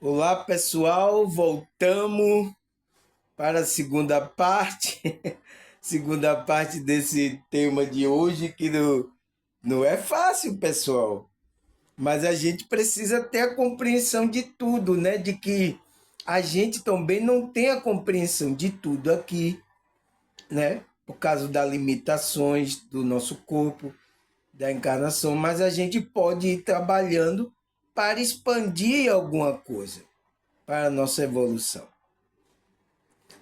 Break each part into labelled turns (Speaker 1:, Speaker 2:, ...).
Speaker 1: Olá, pessoal. Voltamos para a segunda parte. Segunda parte desse tema de hoje, que não é fácil, pessoal. Mas a gente precisa ter a compreensão de tudo, né? De que a gente também não tem a compreensão de tudo aqui, né? Por causa das limitações do nosso corpo, da encarnação, mas a gente pode ir trabalhando para expandir alguma coisa para a nossa evolução.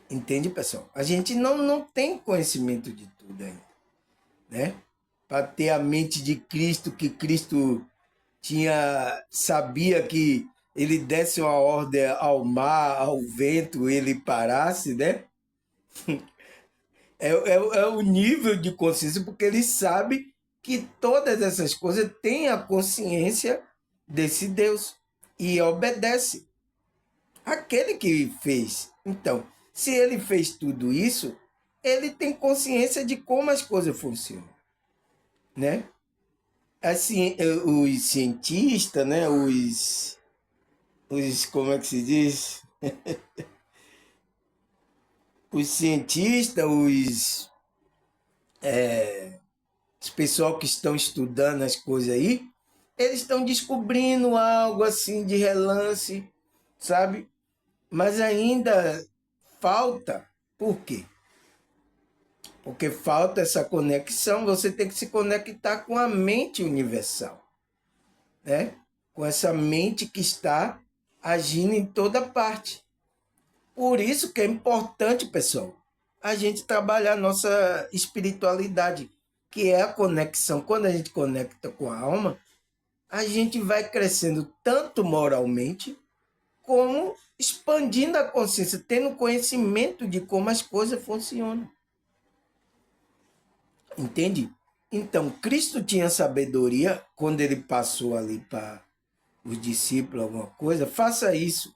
Speaker 1: Entende, pessoal? A gente não tem conhecimento de tudo ainda, né? Para ter a mente de Cristo, que Cristo sabia que ele desse uma ordem ao mar, ao vento, ele parasse, né? É o nível de consciência, porque ele sabe que todas essas coisas têm a consciência desse Deus e obedece aquele que fez. Então, se ele fez tudo isso, ele tem consciência de como as coisas funcionam, né? Assim, os cientistas, né? Os como é que se diz? Os cientistas, os pessoal que estão estudando as coisas aí, eles estão descobrindo algo assim de relance, sabe? Mas ainda falta. Por quê? Porque falta essa conexão, você tem que se conectar com a mente universal, né? Com essa mente que está agindo em toda parte. Por isso que é importante, pessoal, a gente trabalhar a nossa espiritualidade, que é a conexão. Quando a gente conecta com a alma, a gente vai crescendo tanto moralmente, como expandindo a consciência, tendo conhecimento de como as coisas funcionam. Entende? Então, Cristo tinha sabedoria quando ele passou ali para os discípulos alguma coisa, faça isso.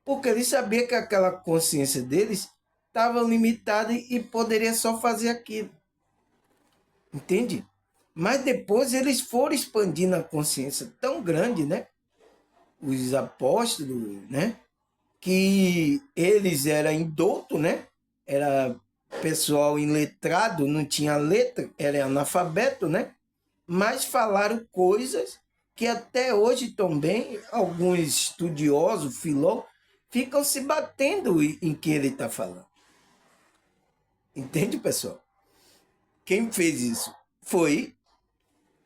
Speaker 1: Porque ele sabia que aquela consciência deles estava limitada e poderia só fazer aquilo. Entende? Mas depois eles foram expandindo a consciência tão grande, né? Os apóstolos, né? Que eles eram indoutos, né? Era pessoal iletrado, não tinha letra, era analfabeto, né? Mas falaram coisas que até hoje também alguns estudiosos, filólogos, ficam se batendo em que ele está falando. Entende, pessoal? Quem fez isso foi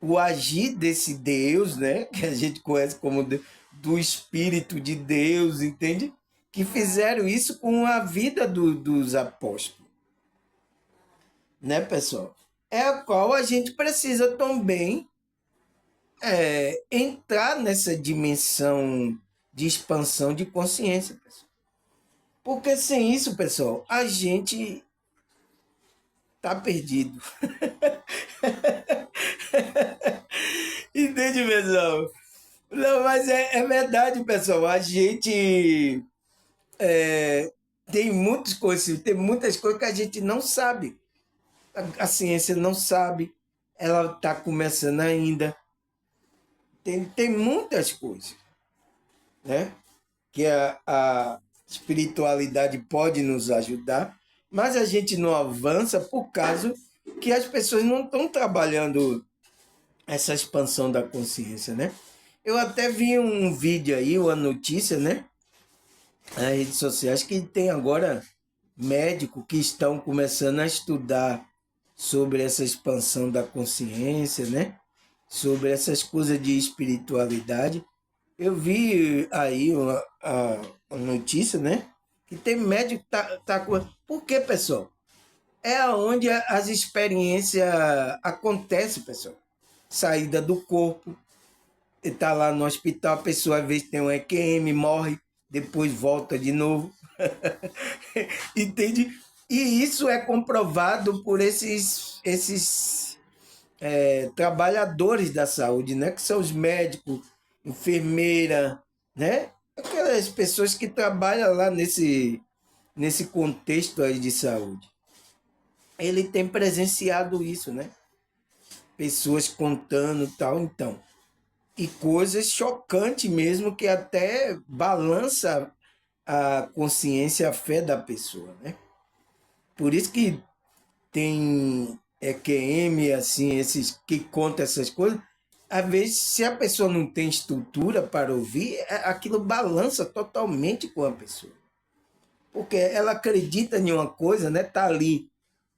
Speaker 1: o agir desse Deus, né? Que a gente conhece como do Espírito de Deus, entende? Que fizeram isso com a vida dos apóstolos, né, pessoal? É a qual a gente precisa também entrar nessa dimensão de expansão de consciência, pessoal. Porque sem isso, pessoal, a gente tá perdido. Entende, pessoal? Não, mas é verdade, pessoal. A gente tem muitos conhecimentos, tem muitas coisas que a gente não sabe. A ciência não sabe, ela está começando ainda. Tem muitas coisas, né? Que a espiritualidade pode nos ajudar, mas a gente não avança por causa que as pessoas não estão trabalhando essa expansão da consciência, né? Eu até vi um vídeo aí, uma notícia, né? Nas redes sociais, que tem agora médicos que estão começando a estudar sobre essa expansão da consciência, né? Sobre essas coisas de espiritualidade. Eu vi aí a notícia, né? Que tem médico que tá com. Por quê, pessoal? É onde as experiências acontecem, pessoal. Saída do corpo, está lá no hospital, a pessoa às vezes tem um EQM, morre, depois volta de novo. Entende? E isso é comprovado por esses trabalhadores da saúde, né? Que são os médicos, enfermeira, né? Aquelas pessoas que trabalham lá nesse contexto aí de saúde. Ele tem presenciado isso, né? Pessoas contando tal, então. e coisas chocantes mesmo que até balança a consciência, a fé da pessoa, né? Por isso que tem EQM, assim, esses que contam essas coisas. Às vezes, se a pessoa não tem estrutura para ouvir, aquilo balança totalmente com a pessoa. Porque ela acredita em uma coisa, né? Tá ali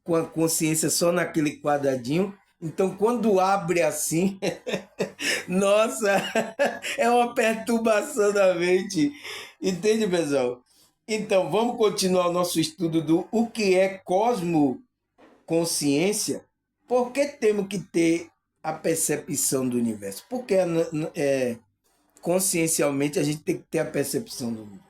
Speaker 1: com a consciência só naquele quadradinho. Então, quando abre assim, nossa, é uma perturbação da mente. Entende, pessoal? Então, vamos continuar o nosso estudo do o que é cosmoconsciência. Por que temos que ter a percepção do universo? Porque consciencialmente a gente tem que ter a percepção do universo.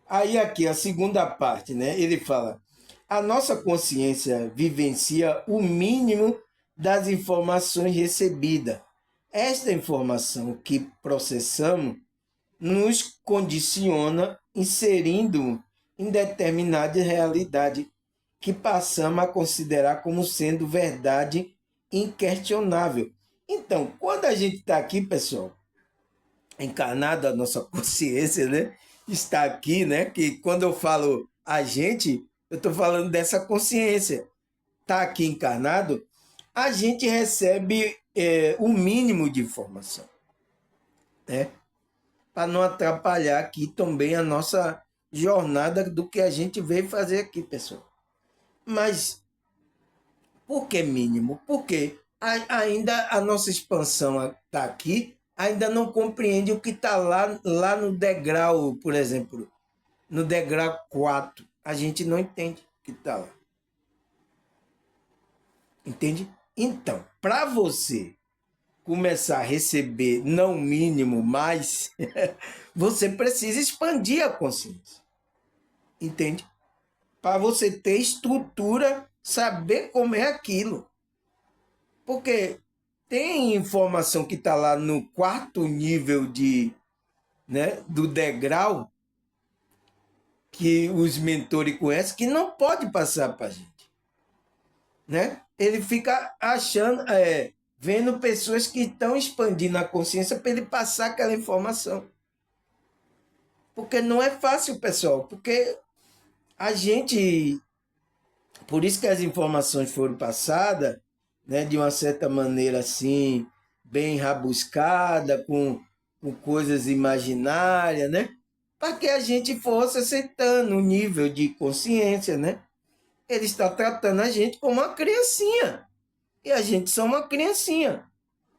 Speaker 1: Aí aqui a segunda parte, né? Ele fala: a nossa consciência vivencia o mínimo das informações recebidas. Esta informação que processamos nos condiciona, inserindo em determinada realidade que passamos a considerar como sendo verdade inquestionável. Então, quando a gente está aqui, pessoal, encarnado, a nossa consciência, né? Está aqui, né? Que quando eu falo a gente, eu estou falando dessa consciência. Está aqui encarnado, a gente recebe o mínimo de informação, né? Para não atrapalhar aqui também a nossa jornada do que a gente veio fazer aqui, pessoal. Mas por que mínimo? Porque ainda a nossa expansão está aqui, ainda não compreende o que está lá no degrau, por exemplo, no degrau 4. A gente não entende o que está lá. Entende? Então, para você começar a receber não mínimo mais, você precisa expandir a consciência. Entende? Para você ter estrutura, saber como é aquilo. Porque tem informação que está lá no quarto nível do degrau que os mentores conhecem que não pode passar para a gente. Né? Ele fica achando, vendo pessoas que estão expandindo a consciência para ele passar aquela informação. Porque não é fácil, pessoal, porque a gente, por isso que as informações foram passadas, né, de uma certa maneira assim, bem rabuscada, com coisas imaginárias, né? Para que a gente fosse aceitando o nível de consciência, né? Ele está tratando a gente como uma criancinha. E a gente só uma criancinha,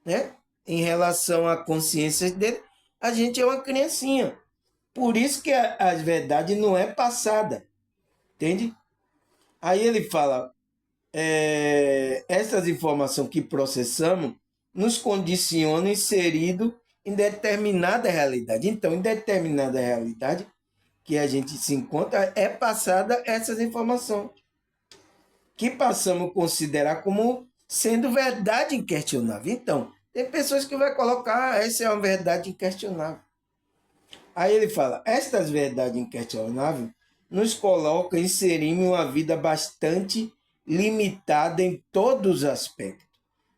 Speaker 1: né? Em relação à consciência dele, a gente é uma criancinha. Por isso que a verdade não é passada, entende? Aí ele fala, essas informações que processamos nos condicionam inserido em determinada realidade. Então, em determinada realidade que a gente se encontra, é passada essas informações, que passamos a considerar como sendo verdade inquestionável. Então, tem pessoas que vão colocar, essa é uma verdade inquestionável. Aí ele fala, estas verdades inquestionáveis nos colocam, inserimos uma vida bastante limitada em todos os aspectos,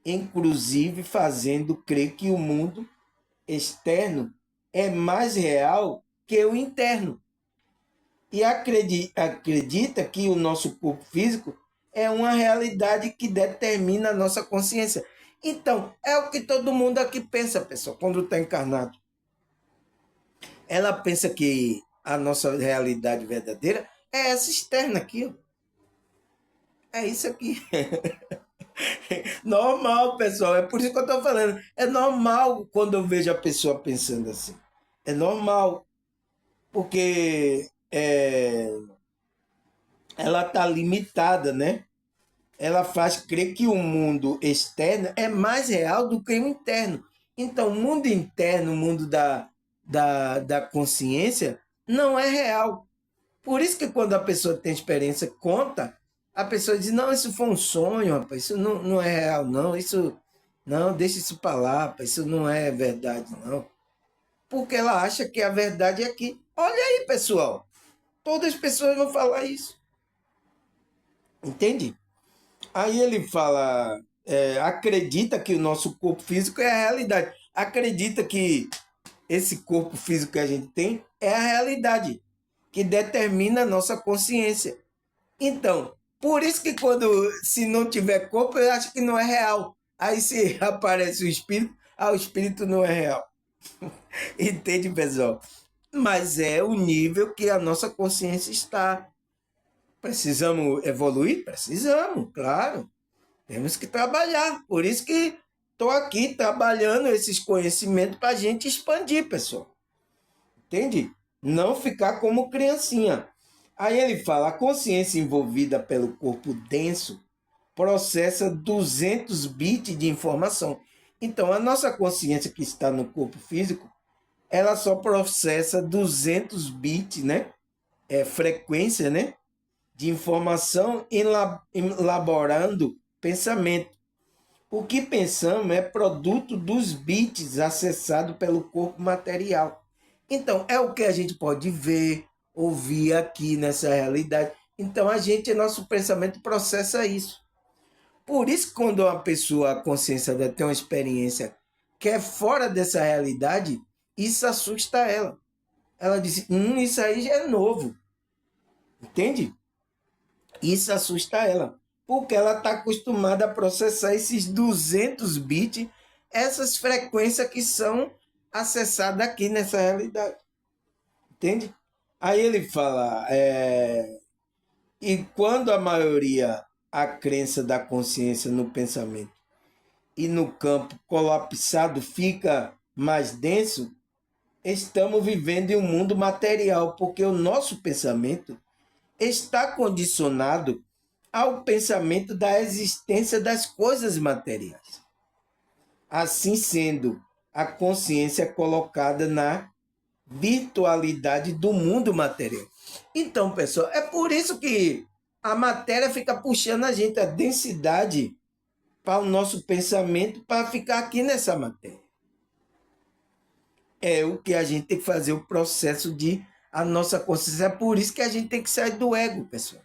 Speaker 1: inclusive fazendo crer que o mundo externo é mais real que o interno. E acredita que o nosso corpo físico é uma realidade que determina a nossa consciência. Então, é o que todo mundo aqui pensa, pessoal, quando está encarnado. Ela pensa que a nossa realidade verdadeira é essa externa aqui. Ó. É isso aqui. Normal, pessoal. É por isso que eu estou falando. É normal quando eu vejo a pessoa pensando assim. É normal. Porque ela está limitada, né? Ela faz crer que o mundo externo é mais real do que o interno. Então, o mundo interno, o mundo da consciência, não é real. Por isso que quando a pessoa tem experiência, conta, a pessoa diz, não, isso foi um sonho, rapaz, isso não é real, não, isso, não, deixa isso para lá, rapaz, isso não é verdade, não. Porque ela acha que a verdade é aqui. Olha aí, pessoal, todas as pessoas vão falar isso. Entende? Aí ele fala, acredita que o nosso corpo físico é a realidade. acredita que esse corpo físico que a gente tem é a realidade que determina a nossa consciência. Então, por isso que quando, se não tiver corpo, eu acho que não é real. Aí se aparece o espírito, o espírito não é real. Entende, pessoal? Mas é o nível que a nossa consciência está. Precisamos evoluir? Precisamos, claro. Temos que trabalhar. Por isso que estou aqui trabalhando esses conhecimentos para a gente expandir, pessoal. Entende? Não ficar como criancinha. Aí ele fala, a consciência envolvida pelo corpo denso processa 200 bits de informação. Então, a nossa consciência que está no corpo físico, ela só processa 200 bits, né? Frequência, né? De informação elaborando pensamento. O que pensamos é produto dos bits acessados pelo corpo material. Então, é o que a gente pode ver, ouvir aqui nessa realidade. Então, nosso pensamento processa isso. Por isso, quando uma pessoa, a consciência dela tem uma experiência que é fora dessa realidade, isso assusta ela. Ela diz, isso aí já é novo. Entende? Isso assusta ela. Porque ela está acostumada a processar esses 200 bits, essas frequências que são acessadas aqui nessa realidade. Entende? Aí ele fala, e quando a maioria, a crença da consciência no pensamento e no campo colapsado fica mais denso, estamos vivendo em um mundo material, porque o nosso pensamento está condicionado ao pensamento da existência das coisas materiais. Assim sendo, a consciência é colocada na virtualidade do mundo material. Então, pessoal, é por isso que a matéria fica puxando a gente, a densidade para o nosso pensamento, para ficar aqui nessa matéria. É o que a gente tem que fazer, o processo de a nossa consciência. É por isso que a gente tem que sair do ego, pessoal.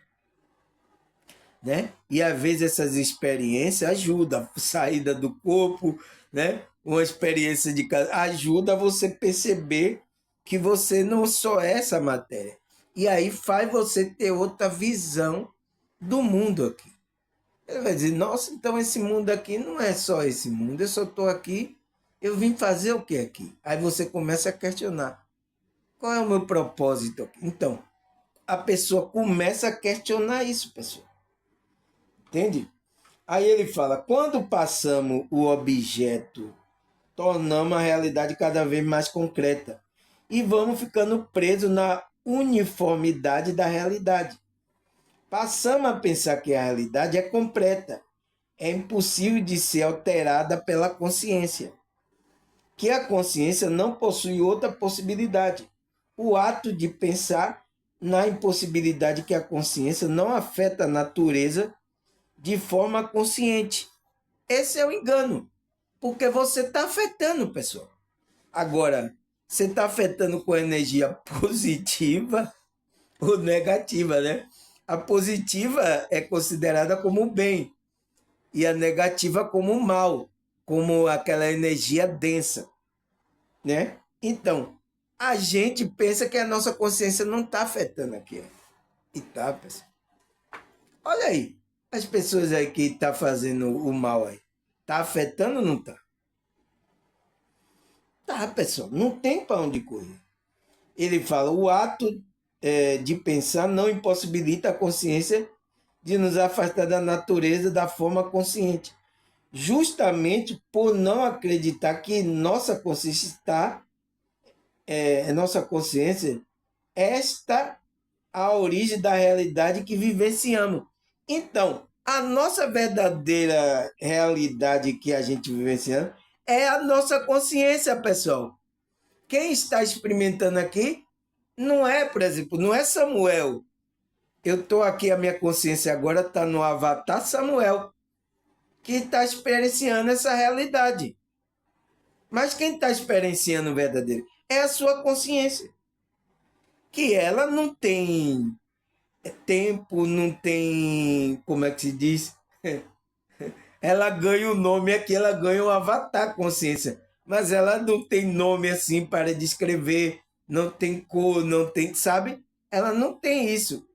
Speaker 1: Né? E às vezes essas experiências ajudam a saída do corpo, né? Uma experiência de casa ajuda você a perceber que você não só é essa matéria. E aí faz você ter outra visão do mundo aqui. Ele vai dizer, nossa, então esse mundo aqui não é só esse mundo, eu só estou aqui, eu vim fazer o que aqui? Aí você começa a questionar, qual é o meu propósito aqui? Então, a pessoa começa a questionar isso, pessoal. Entende? Aí ele fala, quando passamos o objeto, tornamos a realidade cada vez mais concreta e vamos ficando presos na uniformidade da realidade. Passamos a pensar que a realidade é completa, é impossível de ser alterada pela consciência, que a consciência não possui outra possibilidade. O ato de pensar na impossibilidade que a consciência não afeta a natureza de forma consciente. Esse é o engano, porque você está afetando, pessoal. Agora, você está afetando com energia positiva ou negativa, né? A positiva é considerada como bem e a negativa como mal, como aquela energia densa, né? Então, a gente pensa que a nossa consciência não está afetando aqui. E tá, pessoal. Olha aí, as pessoas aí que estão fazendo o mal aí, tá afetando ou não tá? Tá, pessoal, não tem para onde correr. Ele fala, o ato de pensar não impossibilita a consciência de nos afastar da natureza da forma consciente, justamente por não acreditar que nossa consciência nossa consciência, esta a origem da realidade que vivenciamos. Então, a nossa verdadeira realidade que a gente vivenciamos é a nossa consciência, pessoal. Quem está experimentando aqui não é, por exemplo, não é Samuel. Eu estou aqui, a minha consciência agora está no avatar Samuel, que está experienciando essa realidade. Mas quem está experienciando o verdadeiro é a sua consciência, que ela não tem tempo, não tem, como é que se diz? Ela ganha o nome aqui, ela ganha o avatar consciência. mas ela não tem nome assim para descrever, não tem cor, não tem, sabe? Ela não tem isso.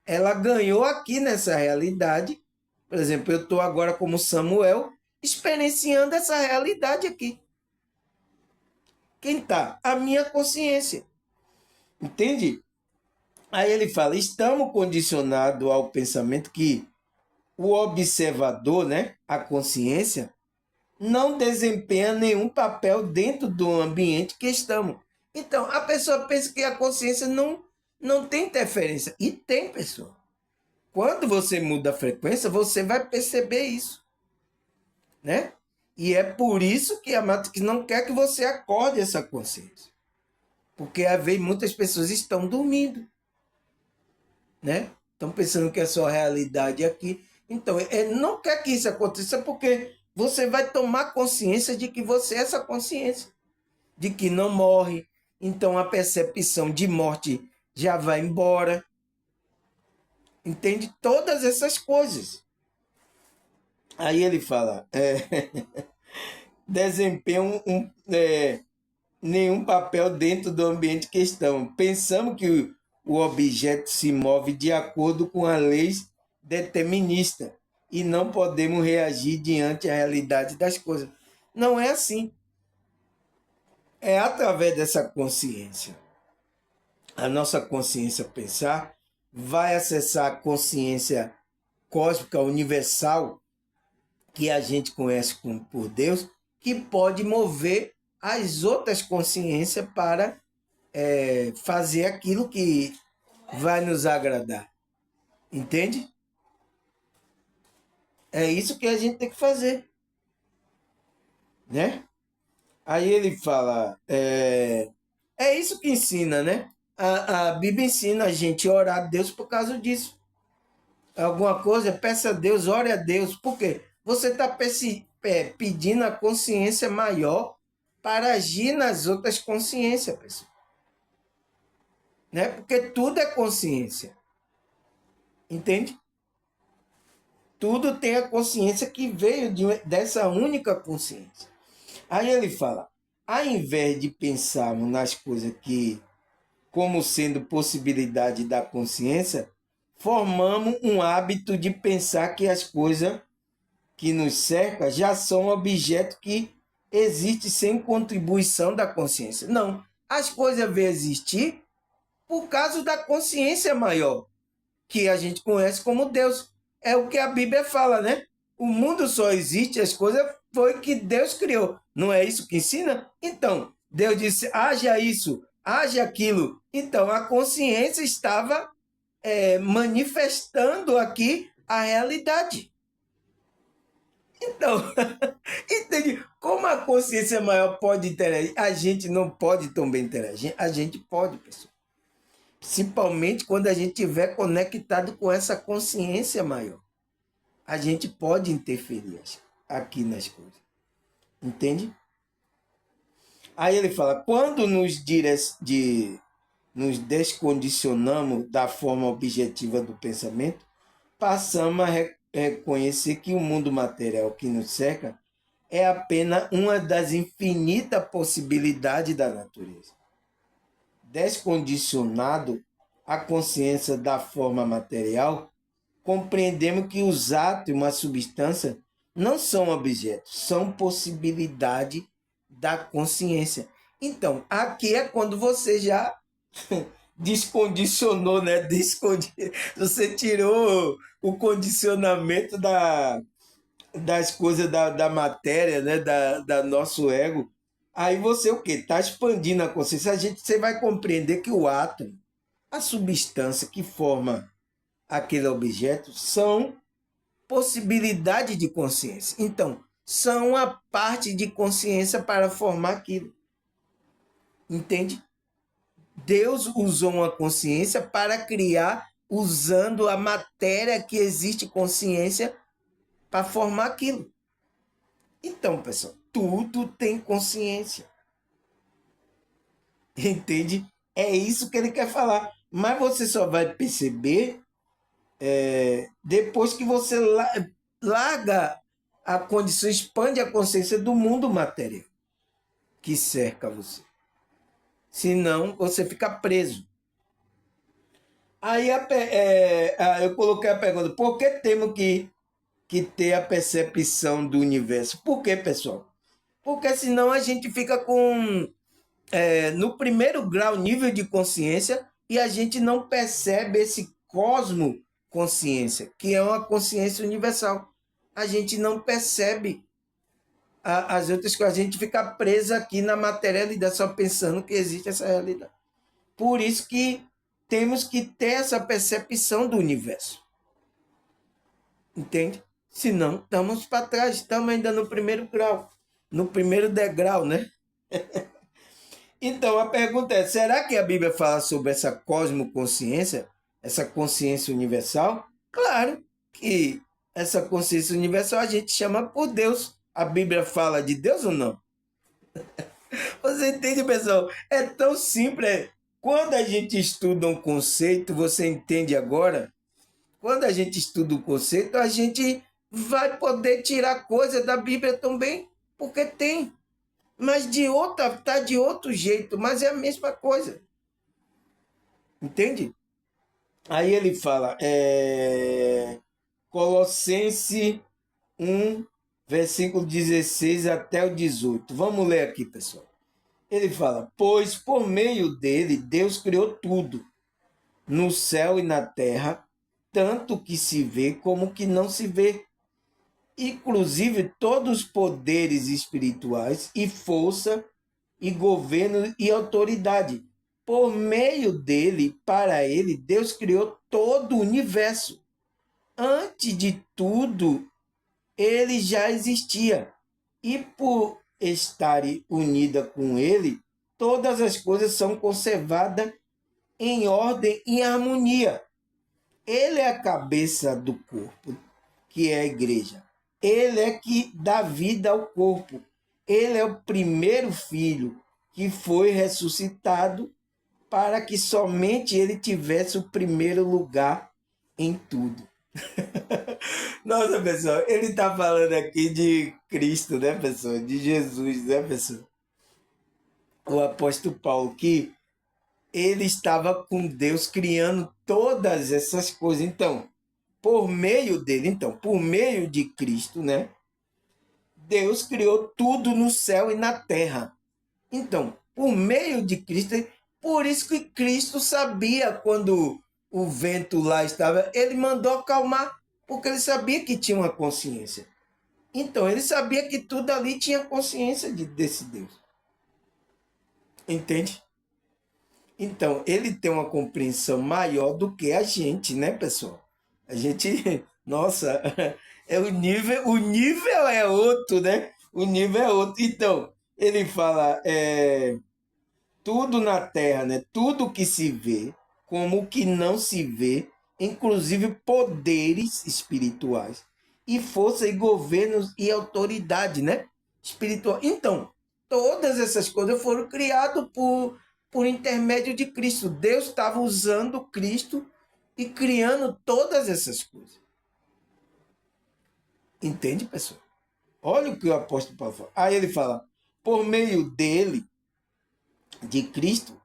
Speaker 1: Ela ganhou aqui nessa realidade. Por exemplo, eu estou agora como Samuel, experienciando essa realidade aqui. Quem está? A minha consciência. Entende? Aí ele fala: estamos condicionados ao pensamento que o observador, né, a consciência, não desempenha nenhum papel dentro do ambiente que estamos. Então, a pessoa pensa que a consciência não tem interferência. E tem, pessoal. Quando você muda a frequência, você vai perceber isso, né? E é por isso que a Matrix não quer que você acorde essa consciência. Porque às vezes muitas pessoas estão dormindo, né? Estão pensando que é só realidade aqui. Então, ele não quer que isso aconteça porque você vai tomar consciência de que você é essa consciência, de que não morre. Então, a percepção de morte já vai embora. Entende? Todas essas coisas. Aí ele fala, desempenham nenhum papel dentro do ambiente que estão. Pensamos que o objeto se move de acordo com as leis deterministas e não podemos reagir diante a realidade das coisas. Não é assim. É através dessa consciência. A nossa consciência pensar vai acessar a consciência cósmica universal que a gente conhece por Deus, que pode mover as outras consciências para fazer aquilo que vai nos agradar. Entende? É isso que a gente tem que fazer, né? Aí ele fala, é isso que ensina, né? A Bíblia ensina a gente a orar a Deus por causa disso. Alguma coisa, peça a Deus, ore a Deus. Por quê? Você está pedindo a consciência maior para agir nas outras consciências, pessoal. Né? Porque tudo é consciência. Entende? Tudo tem a consciência que veio dessa única consciência. Aí ele fala, ao invés de pensarmos nas coisas que, como sendo possibilidade da consciência, formamos um hábito de pensar que as coisas que nos cercam já são objetos que existem sem contribuição da consciência. Não, as coisas vêm existir por causa da consciência maior, que a gente conhece como Deus. É o que a Bíblia fala, né? O mundo só existe, as coisas foi que Deus criou. Não é isso que ensina? Então, Deus disse, haja isso, haja aquilo. Então, a consciência estava manifestando aqui a realidade. Então, entende? Como a consciência maior pode interagir, a gente não pode também interagir. A gente pode, pessoal. Principalmente quando a gente estiver conectado com essa consciência maior. A gente pode interferir aqui nas coisas. Entende? Aí ele fala, quando nos descondicionamos da forma objetiva do pensamento, passamos a reconhecer que o mundo material que nos cerca é apenas uma das infinitas possibilidades da natureza. Descondicionado a consciência da forma material, compreendemos que os átomos, a substância, não são objetos, são possibilidade da consciência. Então, aqui é quando você já descondicionou, né? Você tirou o condicionamento das coisas da matéria, né? Da nosso ego. Aí você o quê? Está expandindo a consciência. Você vai compreender que o átomo, a substância que forma aquele objeto, são possibilidade de consciência. Então, são a parte de consciência para formar aquilo. Entende? Deus usou uma consciência para criar, usando a matéria que existe consciência para formar aquilo. Então, pessoal, tudo tem consciência. Entende? É isso que ele quer falar. Mas você só vai perceber depois que você larga a condição, expande a consciência do mundo material. que cerca você. Senão, você fica preso. Aí eu coloquei a pergunta, por que temos que ter a percepção do universo? Por que, pessoal? Porque senão a gente fica no primeiro grau, nível de consciência, e a gente não percebe esse cosmo consciência, que é uma consciência universal. A gente não percebe as outras coisas, a gente fica preso aqui na materialidade, só pensando que existe essa realidade. Por isso que temos que ter essa percepção do universo. Entende? Senão, estamos para trás, estamos ainda no primeiro grau, no primeiro degrau, né? Então, a pergunta é, será que a Bíblia fala sobre essa cosmoconsciência, essa consciência universal? Claro que essa consciência universal a gente chama por Deus. A Bíblia fala de Deus ou não? Você entende, pessoal? É tão simples. Quando a gente estuda um conceito, você entende agora? Quando a gente estuda o conceito, a gente vai poder tirar coisa da Bíblia também, porque tem. Mas tá de outro jeito, mas é a mesma coisa. Entende? Aí ele fala, Colossenses 1, versículo 16 até o 18. Vamos ler aqui, pessoal. Ele fala, pois por meio dele Deus criou tudo, no céu e na terra, tanto que se vê como que não se vê, inclusive todos os poderes espirituais e força e governo e autoridade. Por meio dele, para ele, Deus criou todo o universo. Antes de tudo, ele já existia. E por estar unida com ele, todas as coisas são conservadas em ordem e harmonia. Ele é a cabeça do corpo, que é a igreja. Ele é que dá vida ao corpo. Ele é o primeiro filho que foi ressuscitado para que somente ele tivesse o primeiro lugar em tudo. Nossa, pessoal, ele está falando aqui de Cristo, né, pessoal? De Jesus, né, pessoal? O apóstolo Paulo, que ele estava com Deus criando todas essas coisas. Então, por meio de Cristo, né? Deus criou tudo no céu e na terra. Então, por meio de Cristo, por isso que Cristo sabia quando o vento lá estava, ele mandou acalmar, porque ele sabia que tinha uma consciência. Então, ele sabia que tudo ali tinha consciência desse Deus. Entende? Então, ele tem uma compreensão maior do que a gente, né, pessoal? A gente, nossa, o nível é outro, né? O nível é outro. Então, ele fala, tudo na terra, né? Tudo que se vê, como o que não se vê, inclusive poderes espirituais e força e governos e autoridade, né? Espiritual. Então, todas essas coisas foram criadas por intermédio de Cristo. Deus estava usando Cristo e criando todas essas coisas. Entende, pessoal? Olha o que o apóstolo Paulo fala. Aí ele fala, por meio dele, de Cristo,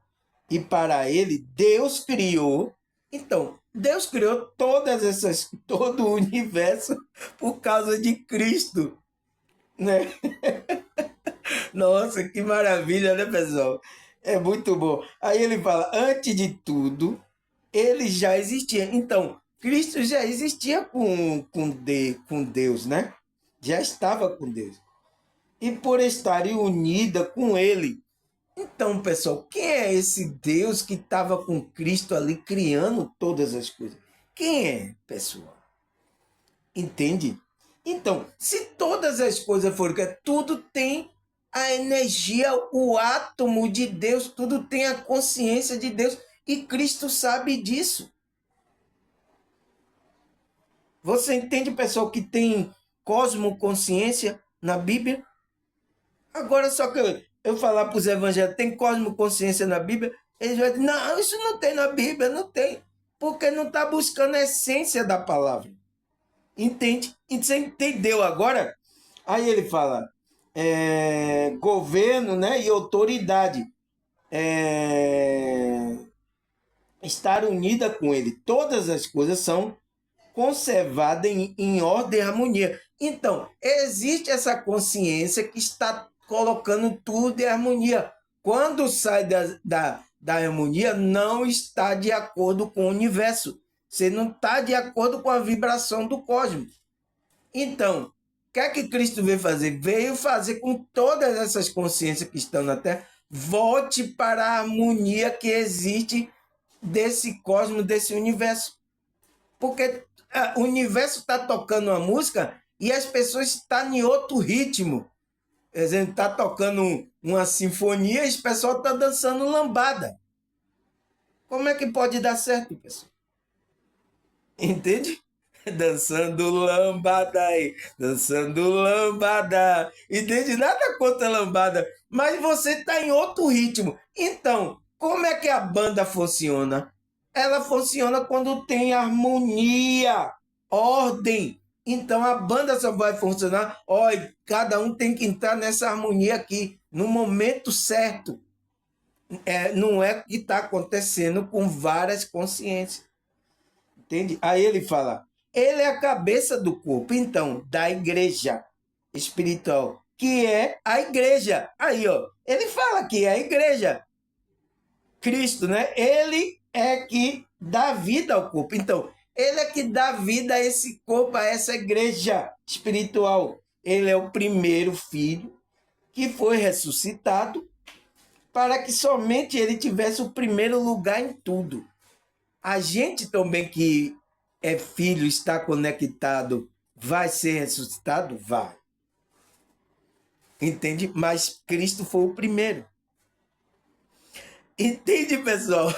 Speaker 1: e para ele, Deus criou. Então, Deus criou todo o universo por causa de Cristo, né? Nossa, que maravilha, né, pessoal? É muito bom. Aí ele fala, antes de tudo, ele já existia. Então, Cristo já existia com Deus, né? Já estava com Deus. E por estar unida com ele. Então, pessoal, quem é esse Deus que estava com Cristo ali criando todas as coisas? Quem é, pessoal? Entende? Então, se todas as coisas forem, tudo tem a energia, o átomo de Deus, tudo tem a consciência de Deus e Cristo sabe disso. Você entende, pessoal, que tem cosmoconsciência na Bíblia? Agora, só que eu falar para os evangélicos, tem cosmoconsciência na Bíblia? Eles vão dizer, não, isso não tem na Bíblia, não tem. Porque não está buscando a essência da palavra. Entende? E você entendeu agora? Aí ele fala, governo, né, e autoridade. Estar unida com ele. Todas as coisas são conservadas em ordem e harmonia. Então, existe essa consciência que está colocando tudo em harmonia. Quando sai da harmonia, não está de acordo com o universo. Você não está de acordo com a vibração do cosmos. Então, o que é que Cristo veio fazer? Veio fazer com todas essas consciências que estão na Terra, volte para a harmonia que existe desse cosmos, desse universo. Porque o universo está tocando uma música e as pessoas estão em outro ritmo. Por exemplo, está tocando uma sinfonia e o pessoal está dançando lambada. Como é que pode dar certo, pessoal? Entende? Dançando lambada aí, dançando lambada. Entende? Nada contra lambada, mas você está em outro ritmo. Então, como é que a banda funciona? Ela funciona quando tem harmonia, ordem. Então a banda só vai funcionar. Olha, cada um tem que entrar nessa harmonia aqui, no momento certo. Não é o que está acontecendo com várias consciências. Entende? Aí ele fala, ele é a cabeça do corpo, então, da igreja espiritual, que é a igreja. Aí, ó, ele fala que é a igreja. Cristo, né? Ele é que dá vida ao corpo. Então, ele é que dá vida a esse corpo, a essa igreja espiritual. Ele é o primeiro filho que foi ressuscitado para que somente ele tivesse o primeiro lugar em tudo. A gente também que é filho, está conectado, vai ser ressuscitado? Vai. Entende? Mas Cristo foi o primeiro. Entende, pessoal?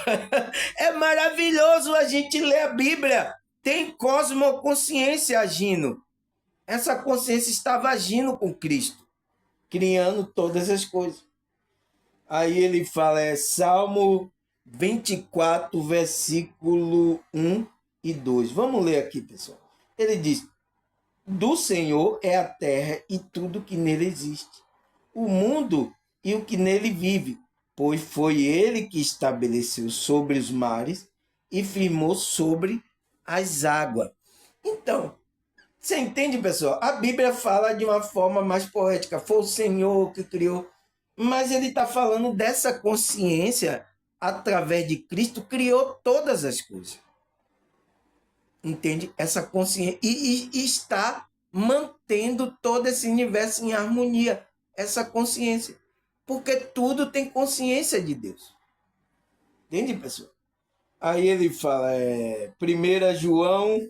Speaker 1: É maravilhoso a gente ler a Bíblia. Tem cosmoconsciência agindo. Essa consciência estava agindo com Cristo, criando todas as coisas. Aí ele fala, Salmo 24, versículo 1 e 2. Vamos ler aqui, pessoal. Ele diz, do Senhor é a terra e tudo que nele existe, o mundo e o que nele vive, pois foi ele que estabeleceu sobre os mares e firmou sobre as águas. Então, você entende, pessoal? A Bíblia fala de uma forma mais poética. Foi o Senhor que criou. Mas ele está falando dessa consciência, através de Cristo, criou todas as coisas. Entende? Essa consciência. E está mantendo todo esse universo em harmonia. Essa consciência. Porque tudo tem consciência de Deus. Entende, pessoal? Aí ele fala, 1 João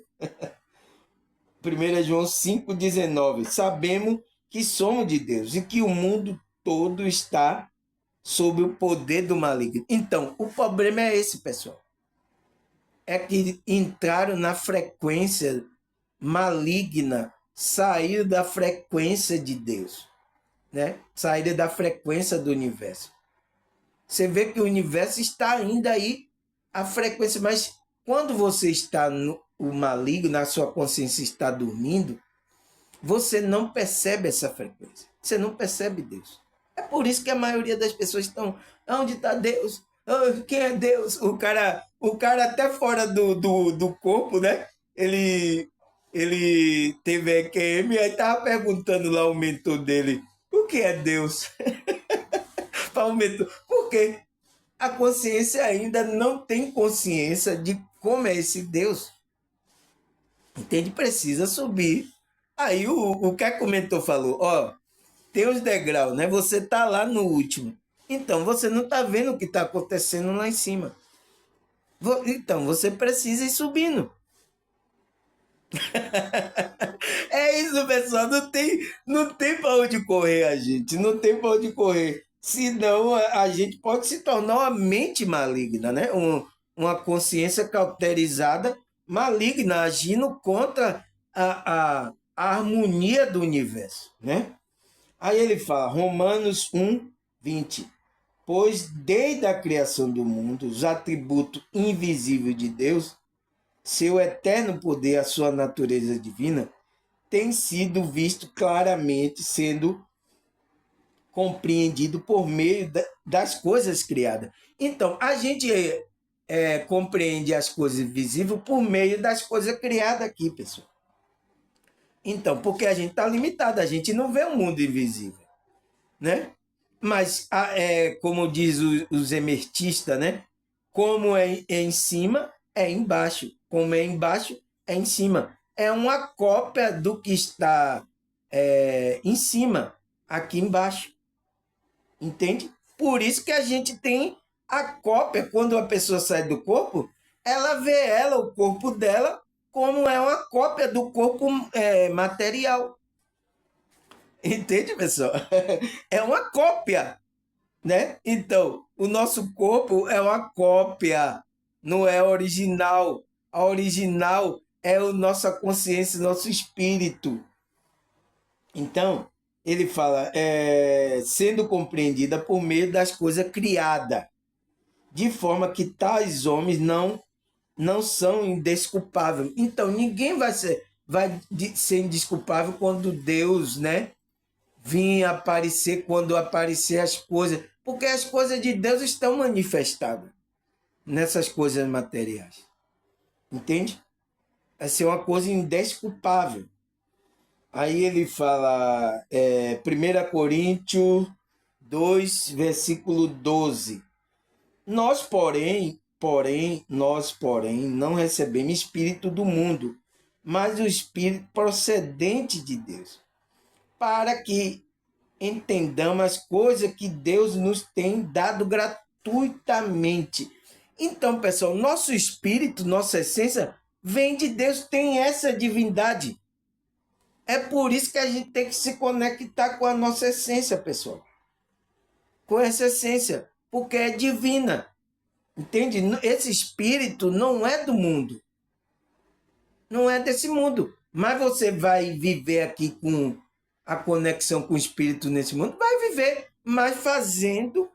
Speaker 1: 5,19. Sabemos que somos de Deus e que o mundo todo está sob o poder do maligno. Então, o problema é esse, pessoal. É que entraram na frequência maligna, saíram da frequência de Deus, né? Saíram da frequência do universo. Você vê que o universo está ainda aí, a frequência, mas quando você está no o maligno, na sua consciência está dormindo, você não percebe essa frequência. Você não percebe Deus. É por isso que a maioria das pessoas estão, onde está Deus? Quem é Deus? O cara até fora do corpo, né? Ele teve EQM e aí estava perguntando lá ao mentor dele, o que é Deus? Para o mentor. Por quê? A consciência ainda não tem consciência de como é esse Deus. Entende? Precisa subir. Aí o que o mentor falou, ó, tem os degraus, né? Você tá lá no último. Então você não tá vendo o que tá acontecendo lá em cima. Então você precisa ir subindo. É isso, pessoal. Não tem para onde correr a gente. Não tem para onde correr. Senão a gente pode se tornar uma mente maligna, né? Uma consciência cauterizada, maligna, agindo contra a harmonia do universo, né? Aí ele fala, Romanos 1, 20. Pois desde a criação do mundo, os atributos invisíveis de Deus, seu eterno poder, a sua natureza divina, tem sido visto claramente, sendo compreendido por meio das coisas criadas. Então, a gente compreende as coisas visíveis por meio das coisas criadas aqui, pessoal. Então, porque a gente está limitado, a gente não vê o mundo invisível, né? Mas, como diz os emertistas, né? Como é em cima, é embaixo. Como é embaixo, é em cima. É uma cópia do que está em cima, aqui embaixo. Entende? Por isso que a gente tem a cópia. Quando a pessoa sai do corpo, ela vê o corpo dela, como é uma cópia do corpo material. Entende, pessoal? É uma cópia, né? Então, o nosso corpo é uma cópia, não é original. A original é a nossa consciência, nosso espírito. Então, ele fala, sendo compreendida por meio das coisas criadas, de forma que tais homens não são indesculpáveis. Então, ninguém vai ser indesculpável quando Deus, né, vir aparecer, quando aparecer as coisas, porque as coisas de Deus estão manifestadas nessas coisas materiais. Entende? Vai ser uma coisa indesculpável. Aí ele fala, 1 Coríntios 2, versículo 12. Nós, porém, não recebemos espírito do mundo, mas o espírito procedente de Deus, para que entendamos as coisas que Deus nos tem dado gratuitamente. Então, pessoal, nosso espírito, nossa essência, vem de Deus, tem essa divindade. É por isso que a gente tem que se conectar com a nossa essência, pessoal. Com essa essência, porque é divina. Entende? Esse espírito não é do mundo. Não é desse mundo. Mas você vai viver aqui com a conexão com o espírito nesse mundo? Vai viver, mas fazendo,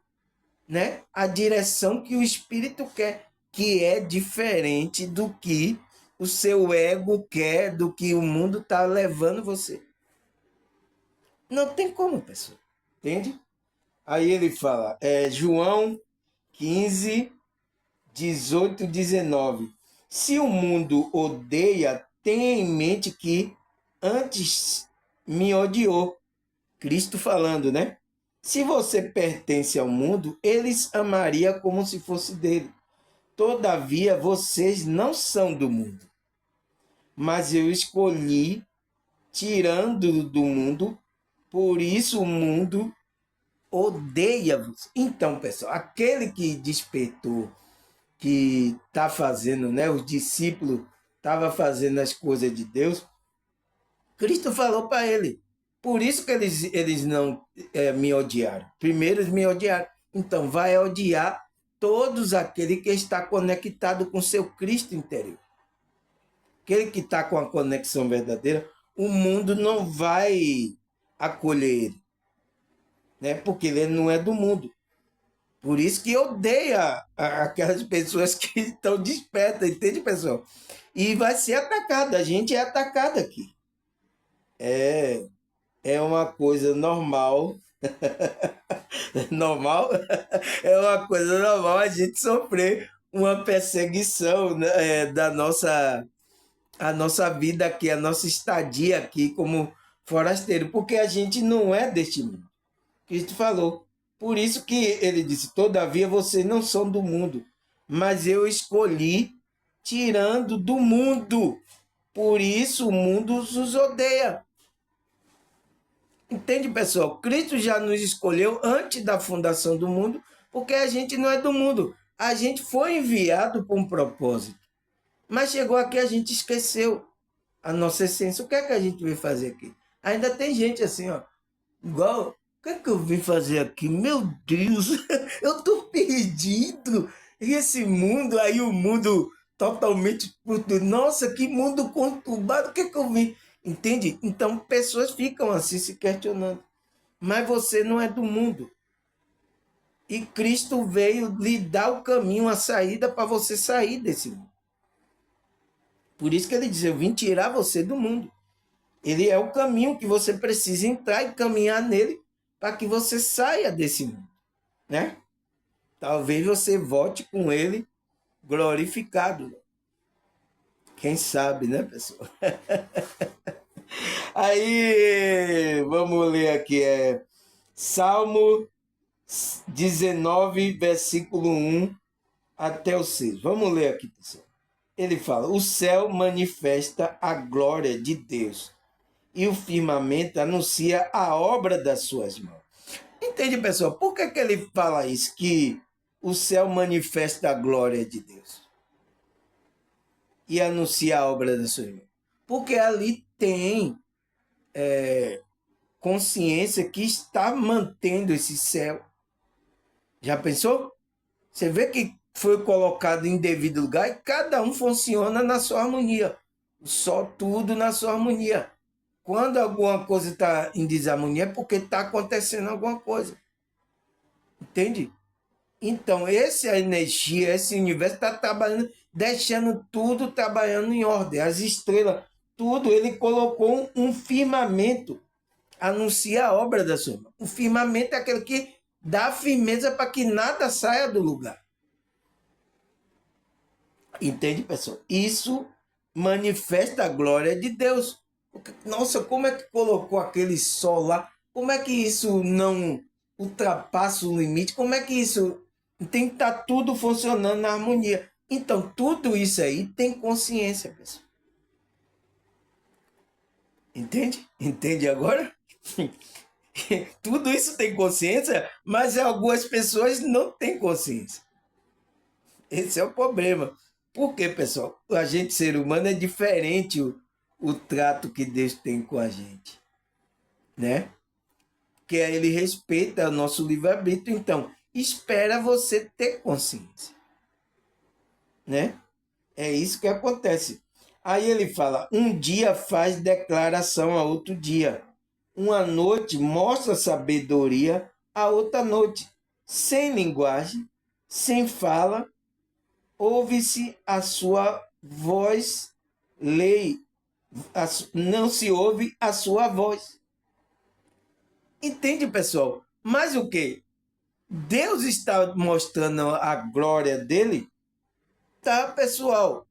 Speaker 1: né, a direção que o espírito quer, que é diferente do que o seu ego quer, do que o mundo está levando você. Não tem como, pessoal. Entende? Aí ele fala, João 15, 18, 19. Se o mundo odeia, tenha em mente que antes me odiou. Cristo falando, né? Se você pertence ao mundo, eles amaria como se fosse dele. Todavia, vocês não são do mundo. Mas eu escolhi tirando do mundo, por isso o mundo odeia-vos. Então, pessoal, aquele que despertou, que está fazendo, né? Os discípulos estavam fazendo as coisas de Deus, Cristo falou para ele. Por isso que eles não me odiaram. Primeiro eles me odiaram. Então, vai odiar todos aqueles que está conectado com seu Cristo interior. Aquele que está com a conexão verdadeira, o mundo não vai acolher ele, né? Porque ele não é do mundo. Por isso que odeia aquelas pessoas que estão despertas, entende, pessoal? E vai ser atacado, a gente é atacado aqui. É uma coisa normal. Normal? É uma coisa normal a gente sofrer uma perseguição, né, a nossa vida aqui, a nossa estadia aqui como forasteiro, porque a gente não é deste mundo. Cristo falou. Por isso que ele disse, todavia vocês não são do mundo, mas eu escolhi tirando do mundo. Por isso o mundo os odeia. Entende, pessoal? Cristo já nos escolheu antes da fundação do mundo, porque a gente não é do mundo. A gente foi enviado por um propósito. Mas chegou aqui, a gente esqueceu a nossa essência. O que é que a gente veio fazer aqui? Ainda tem gente assim, ó, igual, o que é que eu vim fazer aqui? Meu Deus, eu tô perdido. E esse mundo, aí o mundo totalmente... Nossa, que mundo conturbado, o que é que eu vim? Entende? Então, pessoas ficam assim se questionando. Mas você não é do mundo. E Cristo veio lhe dar o caminho, a saída para você sair desse mundo. Por isso que ele diz, eu vim tirar você do mundo. Ele é o caminho que você precisa entrar e caminhar nele para que você saia desse mundo, né? Talvez você volte com ele glorificado. Quem sabe, né, pessoal? Aí, vamos ler aqui, Salmo 19, versículo 1 até o 6. Vamos ler aqui, pessoal. Ele fala: o céu manifesta a glória de Deus e o firmamento anuncia a obra das suas mãos. Entende, pessoal? Por que ele fala isso? Que o céu manifesta a glória de Deus e anuncia a obra das suas mãos. Porque ali tem consciência que está mantendo esse céu. Já pensou? Você vê que foi colocado em devido lugar e cada um funciona na sua harmonia. Só tudo na sua harmonia. Quando alguma coisa está em desarmonia é porque está acontecendo alguma coisa. Entende? Então, essa energia, esse universo está trabalhando, deixando tudo trabalhando em ordem. As estrelas, tudo, ele colocou um firmamento, anuncia a obra da sua mão. O firmamento é aquele que dá firmeza para que nada saia do lugar. Entende, pessoal? Isso manifesta a glória de Deus. Nossa, como é que colocou aquele sol lá? Como é que isso não ultrapassa o limite? Como é que isso tem que estar tudo funcionando na harmonia? Então, tudo isso aí tem consciência, pessoal. Entende? Entende agora? Tudo isso tem consciência, mas algumas pessoas não têm consciência. Esse é o problema. Por quê, pessoal? A gente, ser humano, é diferente o trato que Deus tem com a gente, né? Que ele respeita o nosso livre-arbítrio. Então, espera você ter consciência, né? É isso que acontece. Aí ele fala: um dia faz declaração a outro dia. Uma noite mostra sabedoria a outra noite. Sem linguagem, sem fala, ouve-se a sua voz, não se ouve a sua voz. Entende, pessoal? Mas o que? Deus está mostrando a glória dele? Tá, pessoal.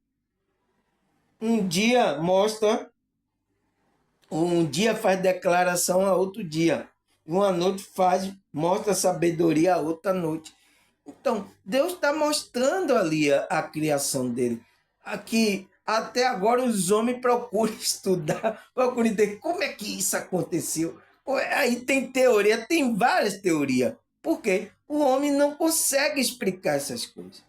Speaker 1: Um dia faz declaração a outro dia. Uma noite mostra sabedoria a outra noite. Então, Deus está mostrando ali a criação dele. Aqui, até agora, os homens procuram estudar, procuram entender como é que isso aconteceu. Aí tem teoria, tem várias teorias. Por quê? O homem não consegue explicar essas coisas.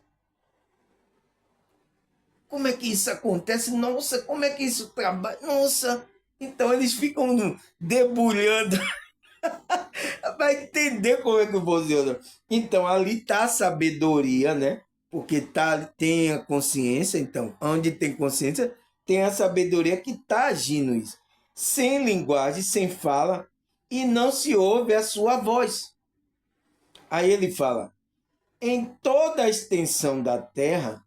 Speaker 1: Como é que isso acontece? Nossa, como é que isso trabalha? Nossa, então eles ficam debulhando para entender como é que funciona. Então, ali está a sabedoria, né? Porque tem a consciência, então, onde tem consciência, tem a sabedoria que está agindo isso. Sem linguagem, sem fala, e não se ouve a sua voz. Aí ele fala: em toda a extensão da terra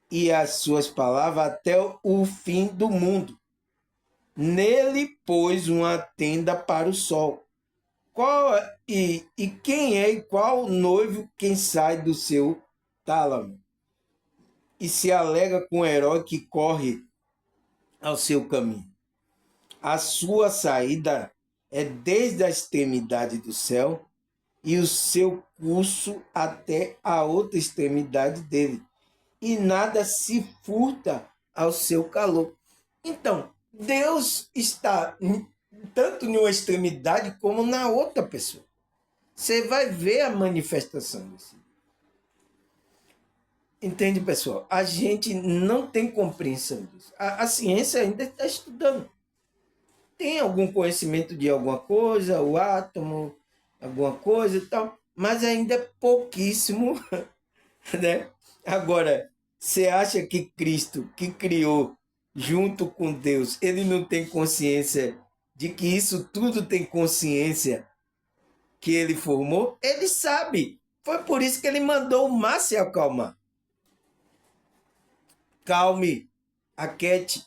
Speaker 1: e as suas palavras até o fim do mundo. Nele pôs uma tenda para o sol. E quem é e qual noivo quem sai do seu tálamo e se alegra com o herói que corre ao seu caminho. A sua saída é desde a extremidade do céu e o seu curso até a outra extremidade dele, e nada se furta ao seu calor. Então, Deus está tanto em uma extremidade como na outra pessoa. Você vai ver a manifestação disso. Entende, pessoal? A gente não tem compreensão disso. A ciência ainda está estudando. Tem algum conhecimento de alguma coisa, o átomo, alguma coisa e tal, mas ainda é pouquíssimo, né? Agora, você acha que Cristo, que criou junto com Deus, ele não tem consciência de que isso tudo tem consciência que ele formou? Ele sabe. Foi por isso que ele mandou o mar se acalmar. Calme, aquete.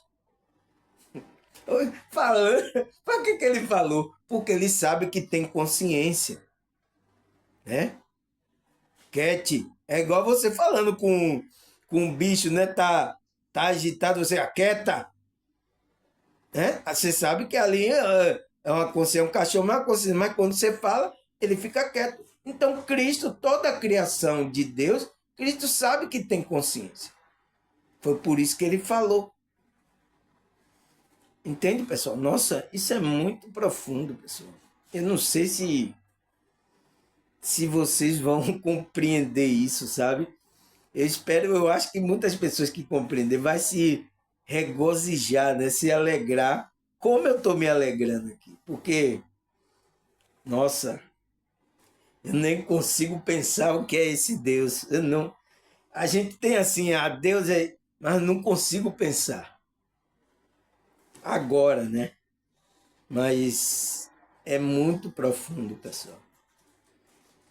Speaker 1: Falando, para que ele falou? Porque ele sabe que tem consciência, né? Cat, é igual você falando com um bicho, né? Tá agitado, você aquieta, né? Você sabe que ali é uma consciência, é um cachorro, mas é uma consciência, mas quando você fala, ele fica quieto. Então, Cristo, toda a criação de Deus, Cristo sabe que tem consciência. Foi por isso que ele falou. Entende, pessoal? Nossa, isso é muito profundo, pessoal. Eu não sei se vocês vão compreender isso, sabe? Eu acho que muitas pessoas que compreender vai se regozijar, né? Se alegrar, como eu estou me alegrando aqui. Porque, nossa, eu nem consigo pensar o que é esse Deus. Eu não, a gente tem assim, Deus é, mas não consigo pensar agora, né? Mas é muito profundo, pessoal.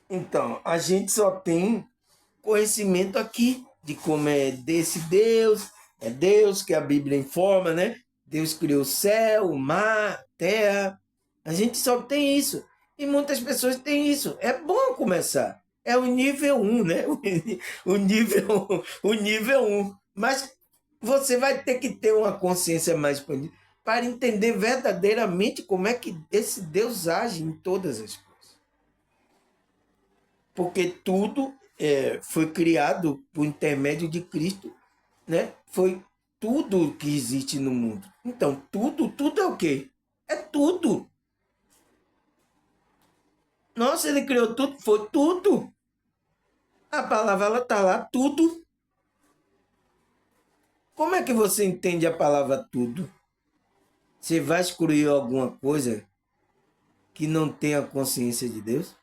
Speaker 1: Então, a gente só tem conhecimento aqui de como é desse Deus, é Deus que a Bíblia informa, né? Deus criou o céu, o mar, a terra. A gente só tem isso. E muitas pessoas têm isso. É bom começar. É o nível um, né? O nível um. Mas você vai ter que ter uma consciência mais expandida para entender verdadeiramente como é que esse Deus age em todas as coisas. Porque tudo foi criado por intermédio de Cristo, né? Foi tudo que existe no mundo. Então, tudo é o quê? É tudo. Nossa, ele criou tudo, foi tudo. A palavra ela tá lá, tudo. Como é que você entende a palavra tudo? Você vai excluir alguma coisa que não tenha consciência de Deus?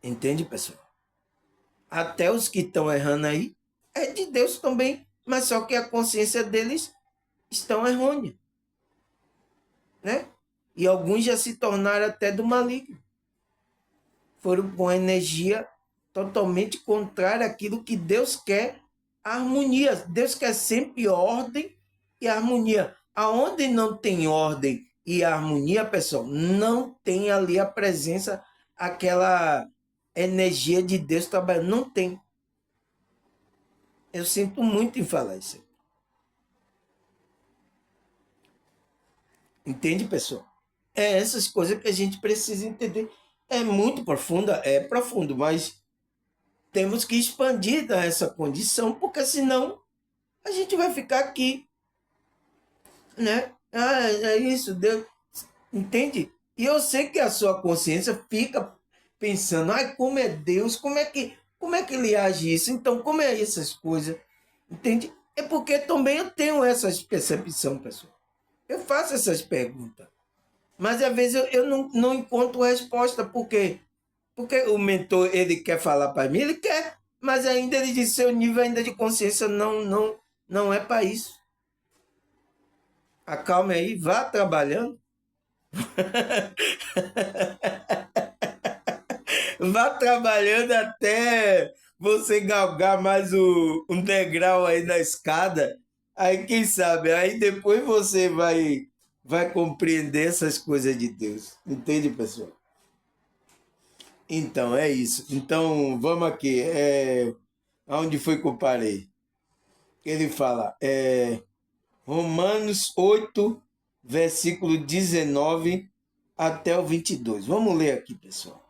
Speaker 1: Entende, pessoal? Até os que estão errando aí é de Deus também, mas só que a consciência deles estão errônea, né? E alguns já se tornaram até do maligno. Foram com energia totalmente contrária àquilo que Deus quer, a harmonia. Deus quer sempre ordem e harmonia. Aonde não tem ordem e harmonia, pessoal, não tem ali a presença, aquela energia de Deus trabalhando. Não tem. Eu sinto muito em falar isso. Entende, pessoal? É essas coisas que a gente precisa entender. É muito profunda, é profundo, mas temos que expandir essa condição, porque senão a gente vai ficar aqui, né? É isso, Deus, entende? E eu sei que a sua consciência fica pensando, ai, como é Deus, como é que ele age isso? Então, como é essas coisas? Entende? É porque também eu tenho essa percepção, pessoal. Eu faço essas perguntas. Mas às vezes eu não encontro resposta, por quê? Porque o mentor, ele quer falar para mim, ele quer, mas ainda ele diz, seu nível ainda de consciência não é para isso. Acalme aí, vá trabalhando. Vá trabalhando até você galgar mais um degrau aí na escada. Aí quem sabe, aí depois você vai compreender essas coisas de Deus. Entende, pessoal? Então, é isso. Então, vamos aqui. Aonde foi que eu parei? Ele fala, Romanos 8, versículo 19 até o 22. Vamos ler aqui, pessoal.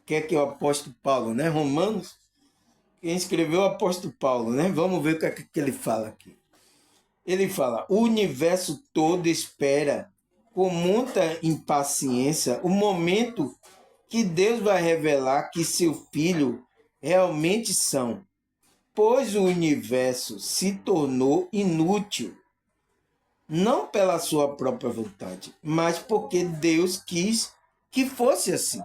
Speaker 1: Que é que é o apóstolo Paulo, né? Romanos, quem escreveu é o apóstolo Paulo, né? Vamos ver o que é que ele fala aqui. Ele fala, o universo todo espera com muita impaciência o momento que Deus vai revelar que seu filho realmente são, pois o universo se tornou inútil, não pela sua própria vontade, mas porque Deus quis que fosse assim.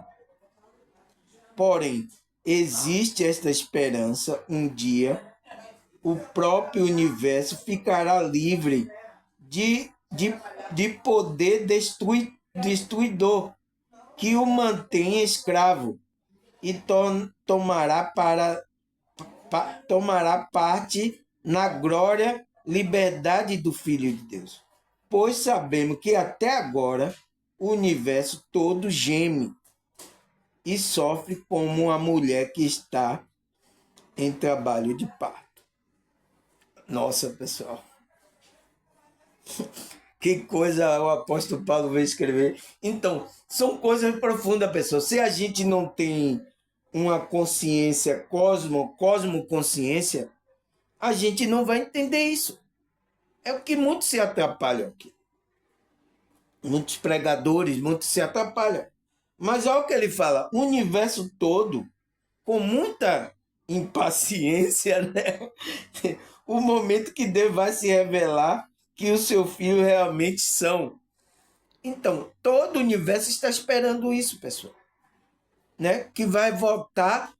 Speaker 1: Porém, existe esta esperança: um dia o próprio universo ficará livre de poder destruidor que o mantém escravo e tomará parte na glória liberdade do Filho de Deus. Pois sabemos que até agora o universo todo geme e sofre como uma mulher que está em trabalho de parto. Nossa, pessoal. Que coisa o apóstolo Paulo veio escrever. Então, são coisas profundas, pessoal. Se a gente não tem uma consciência cosmoconsciência, a gente não vai entender isso. É o que muitos se atrapalham aqui. Muitos pregadores, muitos se atrapalham. Mas olha o que ele fala, o universo todo, com muita impaciência, né? O momento que Deus vai se revelar que o seu filho realmente são. Então, todo o universo está esperando isso, pessoal. Né? Que vai voltar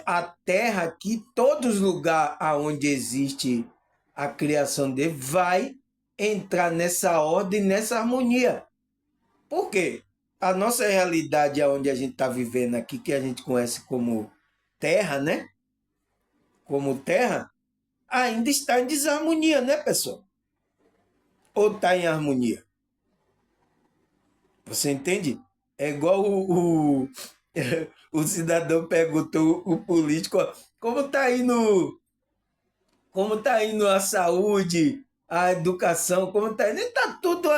Speaker 1: a Terra aqui, todos os lugares onde existe a criação dele, vai entrar nessa ordem, nessa harmonia. Por quê? A nossa realidade onde a gente está vivendo aqui, que a gente conhece como Terra, né? Como Terra, ainda está em desarmonia, né, pessoal? Ou está em harmonia? Você entende? É igual o cidadão perguntou o político, como está indo a saúde, a educação, como está indo? Tá tudo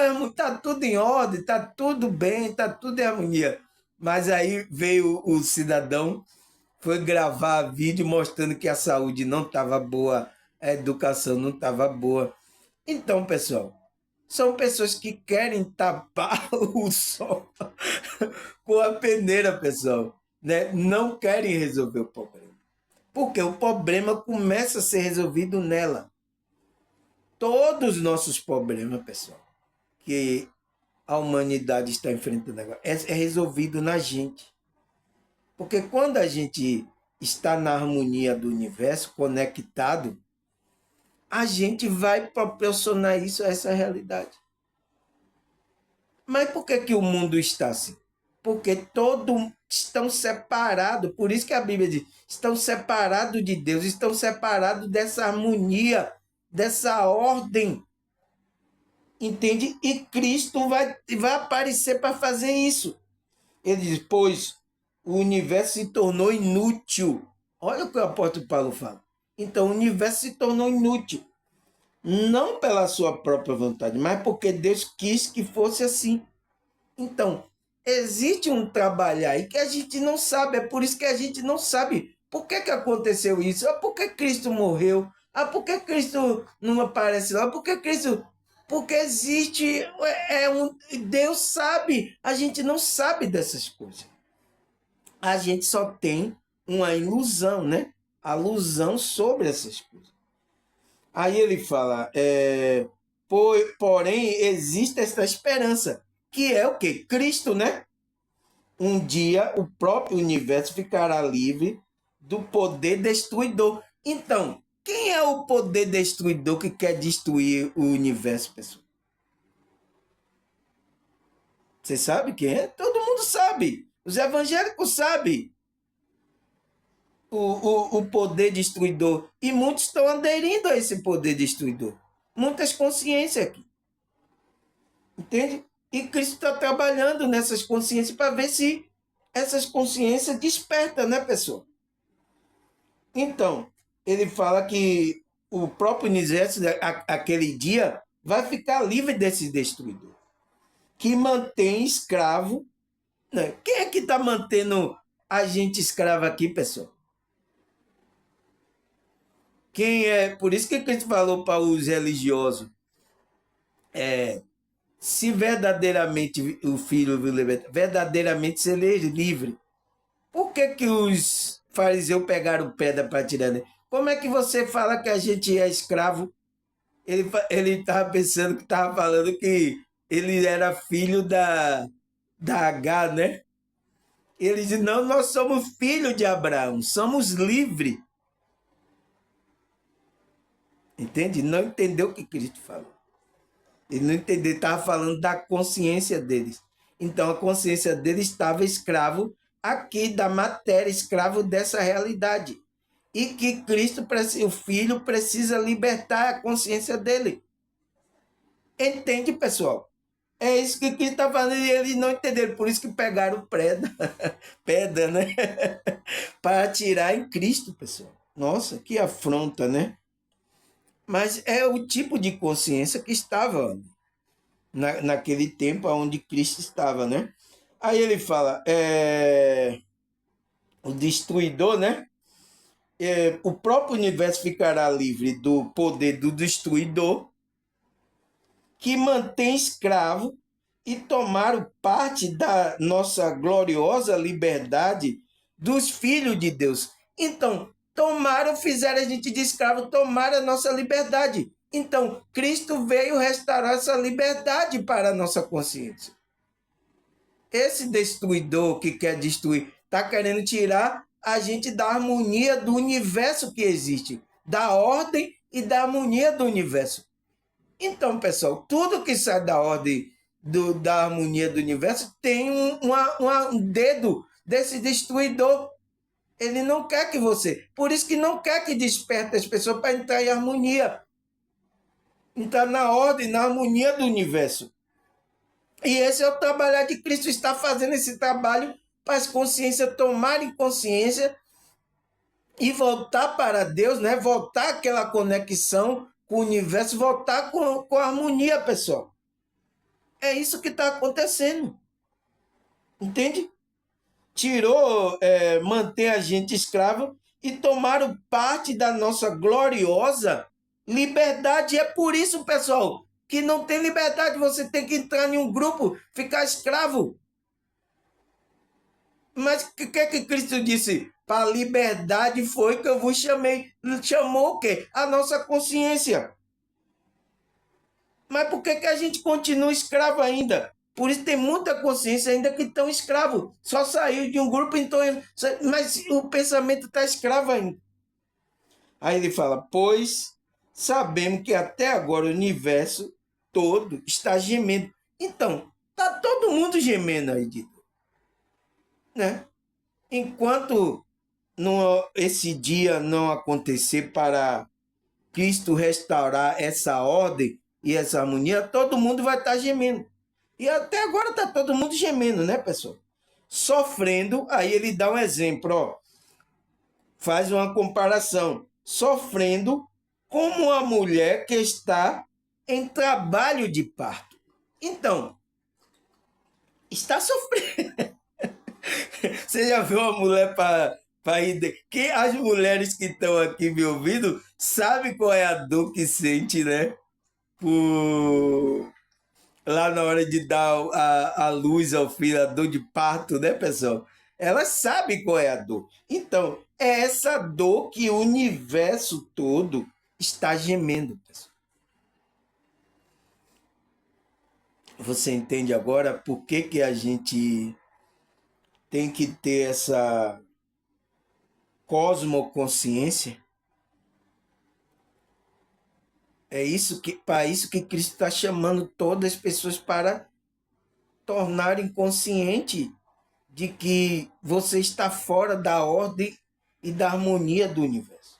Speaker 1: em ordem, está tudo bem, está tudo em harmonia. Mas aí veio o cidadão, foi gravar vídeo mostrando que a saúde não estava boa, a educação não estava boa. Então, pessoal, são pessoas que querem tapar o sol com a peneira, pessoal. Né? Não querem resolver o problema. Porque o problema começa a ser resolvido nela. Todos os nossos problemas, pessoal, que a humanidade está enfrentando agora, é resolvido na gente. Porque quando a gente está na harmonia do universo, conectado, a gente vai proporcionar isso a essa realidade. Mas por que o mundo está assim? Porque todos estão separados. Por isso que a Bíblia diz, estão separados de Deus, estão separados dessa harmonia, dessa ordem. Entende? E Cristo vai aparecer para fazer isso. Ele diz, pois o universo se tornou inútil. Olha o que o apóstolo Paulo fala. Então o universo se tornou inútil. Não pela sua própria vontade, mas porque Deus quis que fosse assim. Então, existe um trabalho aí que a gente não sabe. É por isso que a gente não sabe por que aconteceu isso. Por que Cristo morreu? Por que Cristo não aparece lá? Por que Cristo... Porque existe... Deus sabe. A gente não sabe dessas coisas. A gente só tem uma ilusão, né? A ilusão sobre essas coisas. Aí ele fala, porém existe essa esperança, que é o quê? Cristo, né? Um dia o próprio universo ficará livre do poder destruidor. Então, quem é o poder destruidor que quer destruir o universo, pessoal? Você sabe quem é? Todo mundo sabe. Os evangélicos sabem o poder destruidor. E muitos estão aderindo a esse poder destruidor. Muitas consciências aqui. Entende? E Cristo está trabalhando nessas consciências para ver se essas consciências despertam, né, pessoal? Então, ele fala que o próprio universo, aquele dia, vai ficar livre desse destruidor, que mantém escravo. Né? Quem é que está mantendo a gente escravo aqui, pessoal? Quem é? Por isso que Cristo falou para os religiosos, se verdadeiramente o Filho verdadeiramente ser livre, por que os fariseus pegaram pedra para tirar dele? Como é que você fala que a gente é escravo? Ele estava pensando que estava falando que ele era filho da H, né? Ele diz, não, nós somos filhos de Abraão, somos livres. Entende? Não entendeu o que Cristo falou. Ele não entendeu, estava falando da consciência deles. Então a consciência deles estava escravo aqui da matéria, escravo dessa realidade. e que Cristo, o Filho, precisa libertar a consciência dele. Entende, pessoal? É isso que Cristo está falando e eles não entenderam. Por isso que pegaram pedra, né? Para atirar em Cristo, pessoal. Nossa, que afronta, né? Mas é o tipo de consciência que estava naquele tempo onde Cristo estava, né? Aí ele fala, o destruidor, né? O próprio universo ficará livre do poder do destruidor, que mantém escravo e tomaram parte da nossa gloriosa liberdade dos filhos de Deus. Então, tomaram, fizeram a gente de escravo, tomaram a nossa liberdade. Então, Cristo veio restaurar essa liberdade para a nossa consciência. Esse destruidor que quer destruir está querendo tirar a gente da harmonia do universo que existe, da ordem e da harmonia do universo. Então, pessoal, tudo que sai da ordem da harmonia do universo tem um dedo desse destruidor. Ele não quer que você. Por isso que não quer que desperte as pessoas para entrar em harmonia. Entrar na ordem, na harmonia do universo. E esse é o trabalho de Cristo, está fazendo esse trabalho para as consciências tomarem consciência e voltar para Deus, né? Voltar àquela conexão com o universo, voltar com a harmonia, pessoal. É isso que está acontecendo. Entende? Tirou, manter a gente escravo e tomaram parte da nossa gloriosa liberdade. É por isso, pessoal, que não tem liberdade. Você tem que entrar em um grupo, ficar escravo. Mas o que Cristo disse? Para a liberdade foi que eu vos chamei. Chamou o quê? A nossa consciência. Mas por que a gente continua escravo ainda? Por isso tem muita consciência ainda que estão escravo. Só saiu de um grupo, então. Mas o pensamento está escravo ainda. Aí ele fala: pois sabemos que até agora o universo todo está gemendo. Então, está todo mundo gemendo aí, Dito. Né? Enquanto esse dia não acontecer para Cristo restaurar essa ordem e essa harmonia, todo mundo vai estar gemendo. E até agora está todo mundo gemendo, né, pessoal? Sofrendo, aí ele dá um exemplo, ó, faz uma comparação. Sofrendo como a mulher que está em trabalho de parto. Então, está sofrendo. Você já viu uma mulher para ir. Que as mulheres que estão aqui me ouvindo sabem qual é a dor que sente, né? Por... Lá na hora de dar a luz ao filho, a dor de parto, né, pessoal? Elas sabem qual é a dor. Então, é essa dor que o universo todo está gemendo, pessoal. Você entende agora por que a gente tem que ter essa cosmoconsciência? É isso para isso que Cristo está chamando todas as pessoas para tornarem consciente de que você está fora da ordem e da harmonia do universo.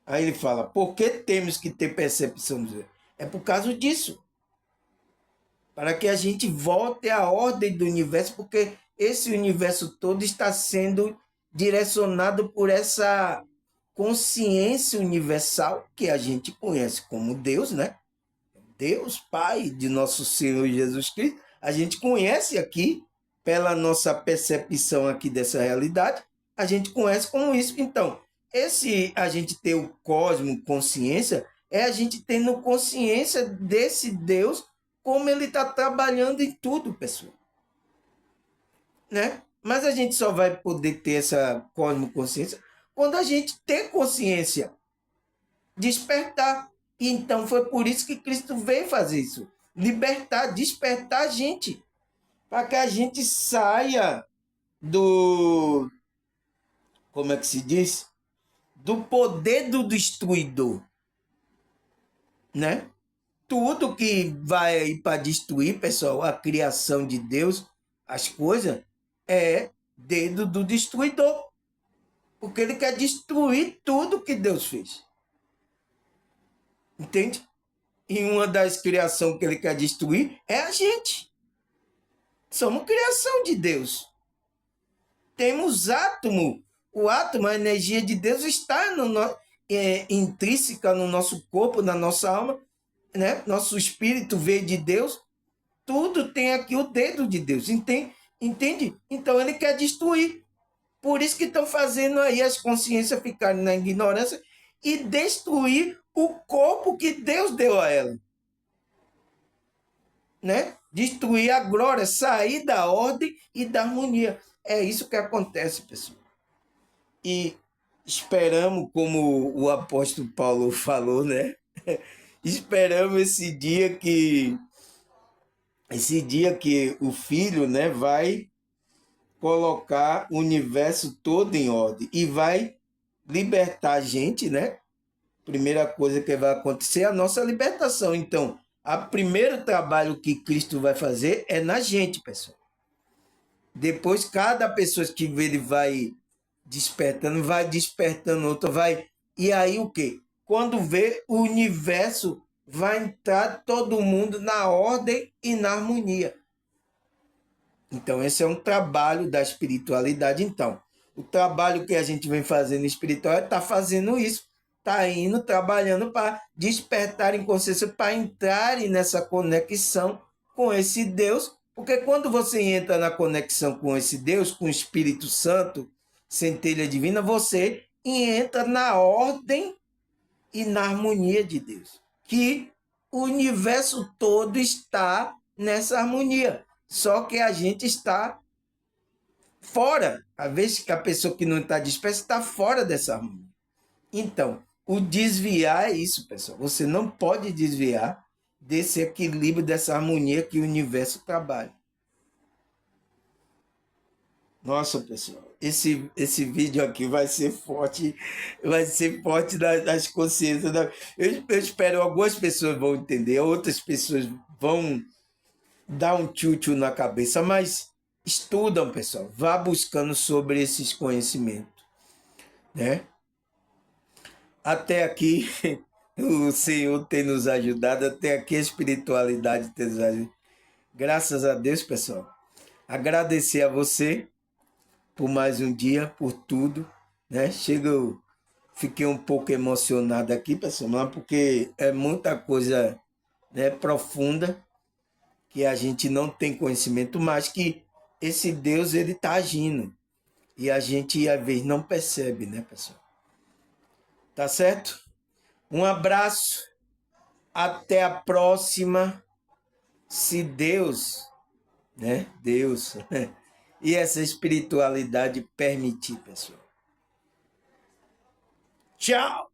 Speaker 1: Aí ele fala: por que temos que ter percepção? É por causa disso. Para que a gente volte à ordem do universo, porque esse universo todo está sendo direcionado por essa consciência universal que a gente conhece como Deus, né? Deus, Pai de nosso Senhor Jesus Cristo. A gente conhece aqui, pela nossa percepção aqui dessa realidade, a gente conhece como isso. Então, a gente ter o cosmo consciência é a gente tendo consciência desse Deus, como ele está trabalhando em tudo, pessoal. Né? Mas a gente só vai poder ter essa cosmo consciência quando a gente ter consciência, despertar. E então foi por isso que Cristo veio fazer isso. Libertar, despertar a gente. Para que a gente saia do... Como é que se diz? Do poder do destruidor. Né? Tudo que vai para destruir, pessoal, a criação de Deus, as coisas, é dedo do destruidor. Porque ele quer destruir tudo que Deus fez. Entende? E uma das criações que ele quer destruir é a gente. Somos criação de Deus. Temos átomo. O átomo, a energia de Deus está intrínseca no nosso corpo, na nossa alma, né? Nosso espírito veio de Deus. Tudo tem aqui o dedo de Deus. Entende? Então ele quer destruir. Por isso que estão fazendo aí as consciências ficarem na ignorância e destruir o corpo que Deus deu a ela. Né? Destruir a glória, sair da ordem e da harmonia. É isso que acontece, pessoal. E esperamos, como o apóstolo Paulo falou, né? Esperamos esse dia que o Filho, né, vai colocar o universo todo em ordem e vai libertar a gente, né? Primeira coisa que vai acontecer é a nossa libertação. Então, o primeiro trabalho que Cristo vai fazer é na gente, pessoal. Depois, cada pessoa que ele vai despertando outra, vai. E aí o quê? Quando vê, o universo vai entrar todo mundo na ordem e na harmonia. Então, esse é um trabalho da espiritualidade. Então, o trabalho que a gente vem fazendo espiritual é estar fazendo isso. Está indo, trabalhando para despertar em consciência, para entrarem nessa conexão com esse Deus. Porque quando você entra na conexão com esse Deus, com o Espírito Santo, centelha divina, você entra na ordem e na harmonia de Deus. Que o universo todo está nessa harmonia. Só que a gente está fora. Às vezes que a pessoa que não está dispersa está fora dessa harmonia. Então, o desviar é isso, pessoal. Você não pode desviar desse equilíbrio, dessa harmonia que o universo trabalha. Nossa, pessoal, esse vídeo aqui vai ser forte das consciências. Eu espero algumas pessoas vão entender, outras pessoas vão dar um tchutchu na cabeça, mas estudam, pessoal, vá buscando sobre esses conhecimentos, né? Até aqui, o Senhor tem nos ajudado, até aqui a espiritualidade tem nos ajudado. Graças a Deus, pessoal. Agradecer a você por mais um dia, por tudo, né? Fiquei um pouco emocionado aqui, pessoal, porque é muita coisa, né, profunda que a gente não tem conhecimento, mas que esse Deus ele está agindo e a gente às vezes não percebe, né, pessoal? Tá certo? Um abraço, até a próxima, se Deus, né? Deus e essa espiritualidade permitir, pessoal. Tchau!